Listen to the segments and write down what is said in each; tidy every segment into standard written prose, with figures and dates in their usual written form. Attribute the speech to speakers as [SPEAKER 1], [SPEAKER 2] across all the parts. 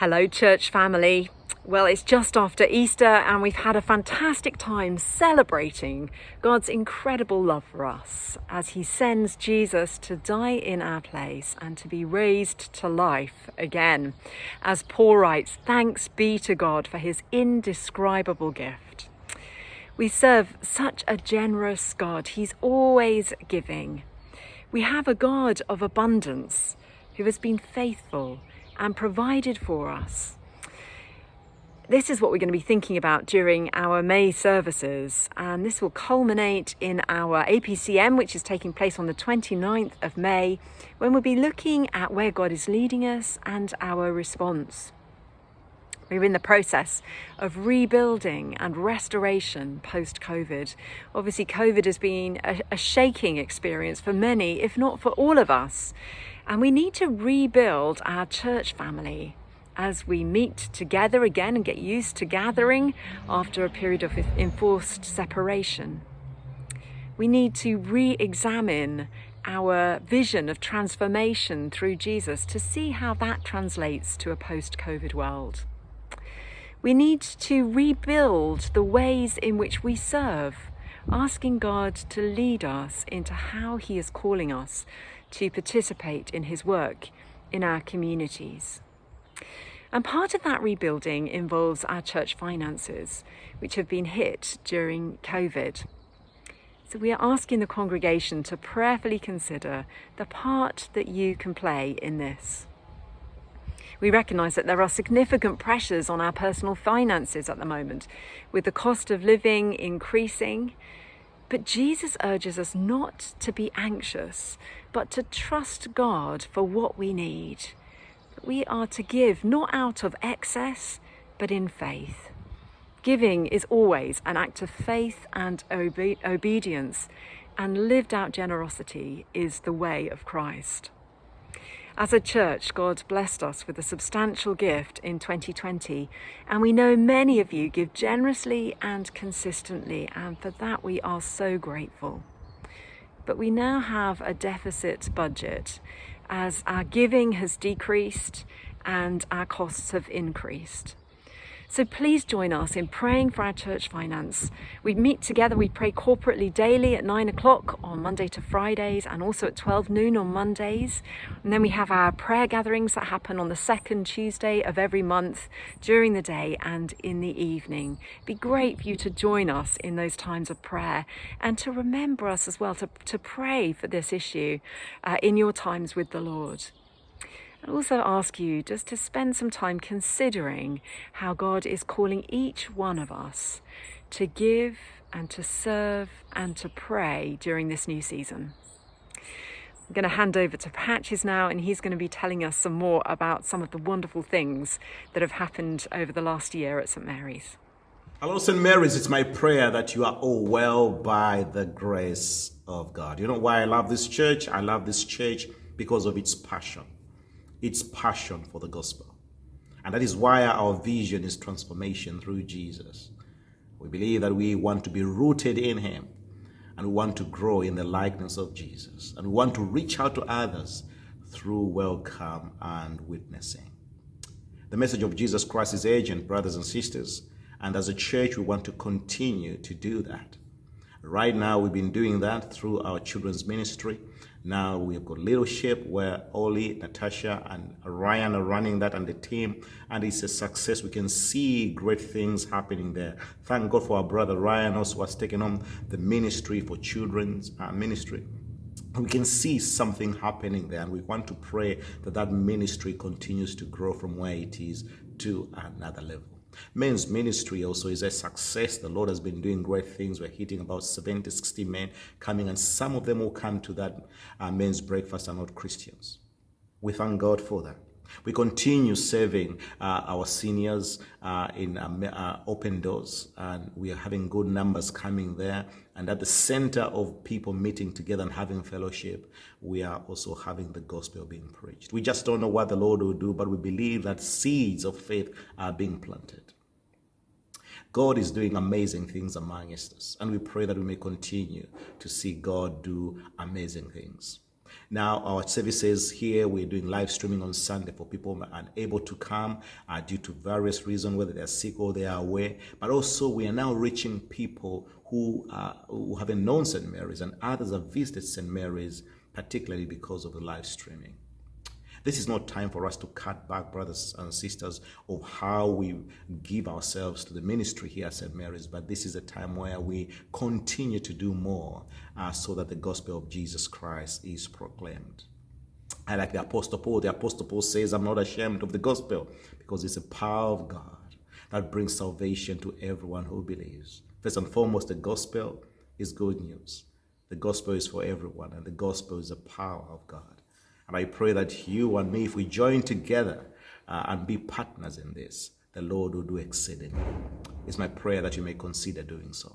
[SPEAKER 1] Hello, church family. Well, it's just after Easter and we've had a fantastic time celebrating God's incredible love for us as he sends Jesus to die in our place and to be raised to life again. As Paul writes, thanks be to God for his indescribable gift. We serve such a generous God. He's always giving. We have a God of abundance who has been faithful and provided for us. This is what we're going to be thinking about during our May services, and this will culminate in our APCM, which is taking place on the 29th of May, when we'll be looking at where God is leading us and our response. We're in the process of rebuilding and restoration post-COVID. Obviously, COVID has been a shaking experience for many, if not for all of us. And we need to rebuild our church family as we meet together again and get used to gathering after a period of enforced separation. We need to re-examine our vision of transformation through Jesus to see how that translates to a post-COVID world. We need to rebuild the ways in which we serve, asking God to lead us into how he is calling us to participate in his work in our communities. And part of that rebuilding involves our church finances, which have been hit during COVID. So we are asking the congregation to prayerfully consider the part that you can play in this. We recognise that there are significant pressures on our personal finances at the moment, with the cost of living increasing. But Jesus urges us not to be anxious, but to trust God for what we need. We are to give not out of excess, but in faith. Giving is always an act of faith and obedience, and lived out generosity is the way of Christ. As a church, God blessed us with a substantial gift in 2020, and we know many of you give generously and consistently, and for that we are so grateful. But we now have a deficit budget as our giving has decreased and our costs have increased. So please join us in praying for our church finance. We meet together, we pray corporately daily at 9 o'clock on Monday to Fridays and also at 12 noon on Mondays. And then we have our prayer gatherings that happen on the second Tuesday of every month during the day and in the evening. It'd be great for you to join us in those times of prayer and to remember us as well, to pray for this issue in your times with the Lord. I also ask you just to spend some time considering how God is calling each one of us to give and to serve and to pray during this new season. I'm going to hand over to Patches now, and he's going to be telling us some more about some of the wonderful things that have happened over the last year at St. Mary's.
[SPEAKER 2] Hello, St. Mary's. It's my prayer that you are all well by the grace of God. You know why I love this church? I love this church because of its passion. Its passion for the gospel. And that is why our vision is transformation through Jesus. We believe that we want to be rooted in him, and we want to grow in the likeness of Jesus, and we want to reach out to others through welcome and witnessing. The message of Jesus Christ is urgent, brothers and sisters, and as a church we want to continue to do that. Right now we've been doing that through our children's ministry. Now we've got leadership where Oli, Natasha, and Ryan are running that and the team, and it's a success. We can see great things happening there. Thank God for our brother Ryan also has taken on the ministry for children's ministry. We can see something happening there, and we want to pray that that ministry continues to grow from where it is to another level. Men's ministry also is a success. The Lord has been doing great things. We're hitting about 70, 60 men coming, and some of them will come to that men's breakfast are not Christians. We thank God for that. We continue serving our seniors in open doors, and we are having good numbers coming there. And at the center of people meeting together and having fellowship, we are also having the gospel being preached. We just don't know what the Lord will do, but we believe that seeds of faith are being planted. God is doing amazing things amongst us, and we pray that we may continue to see God do amazing things. Now, our services here, we're doing live streaming on Sunday for people who are unable to come due to various reasons, whether they're sick or they are away. But also, we are now reaching people who haven't known St. Mary's, and others have visited St. Mary's, particularly because of the live streaming. This is not time for us to cut back, brothers and sisters, of how we give ourselves to the ministry here at St. Mary's, but this is a time where we continue to do more so that the gospel of Jesus Christ is proclaimed. I like the Apostle Paul. The Apostle Paul says, I'm not ashamed of the gospel because it's a power of God that brings salvation to everyone who believes. First and foremost, the gospel is good news. The gospel is for everyone, and the gospel is the power of God. And I pray that you and me, if we join together and be partners in this, the Lord will do exceedingly. It's my prayer that you may consider doing so.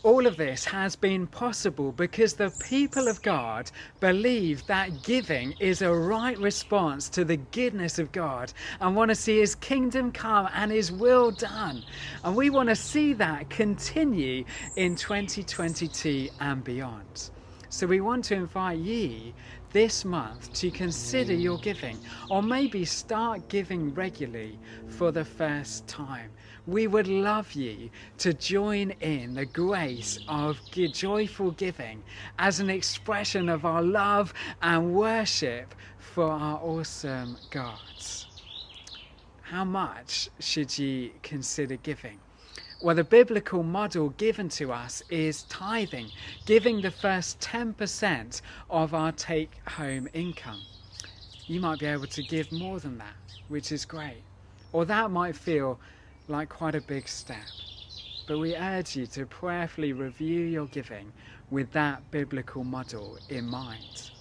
[SPEAKER 3] All of this has been possible because the people of God believe that giving is a right response to the goodness of God and want to see his kingdom come and his will done. And we want to see that continue in 2022 and beyond. So we want to invite you this month to consider your giving, or maybe start giving regularly for the first time. We would love you to join in the grace of joyful giving as an expression of our love and worship for our awesome God. How much should you consider giving? Well, the biblical model given to us is tithing, giving the first 10% of our take-home income. You might be able to give more than that, which is great. Or that might feel like quite a big step. But we urge you to prayerfully review your giving with that biblical model in mind.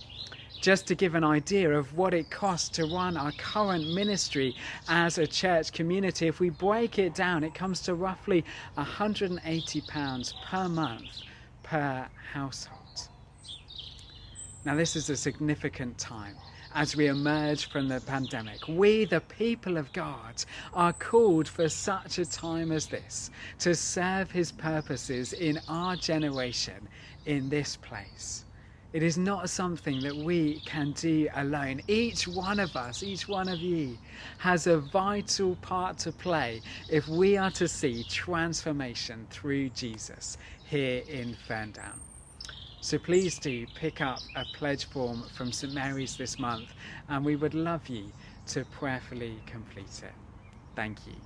[SPEAKER 3] Just to give an idea of what it costs to run our current ministry as a church community, if we break it down, it comes to roughly £180 per month per household. Now, this is a significant time as we emerge from the pandemic. We, the people of God, are called for such a time as this to serve his purposes in our generation in this place. It is not something that we can do alone. Each one of us, each one of you, has a vital part to play if we are to see transformation through Jesus here in Ferndown. So please do pick up a pledge form from St. Mary's this month, and we would love you to prayerfully complete it. Thank you.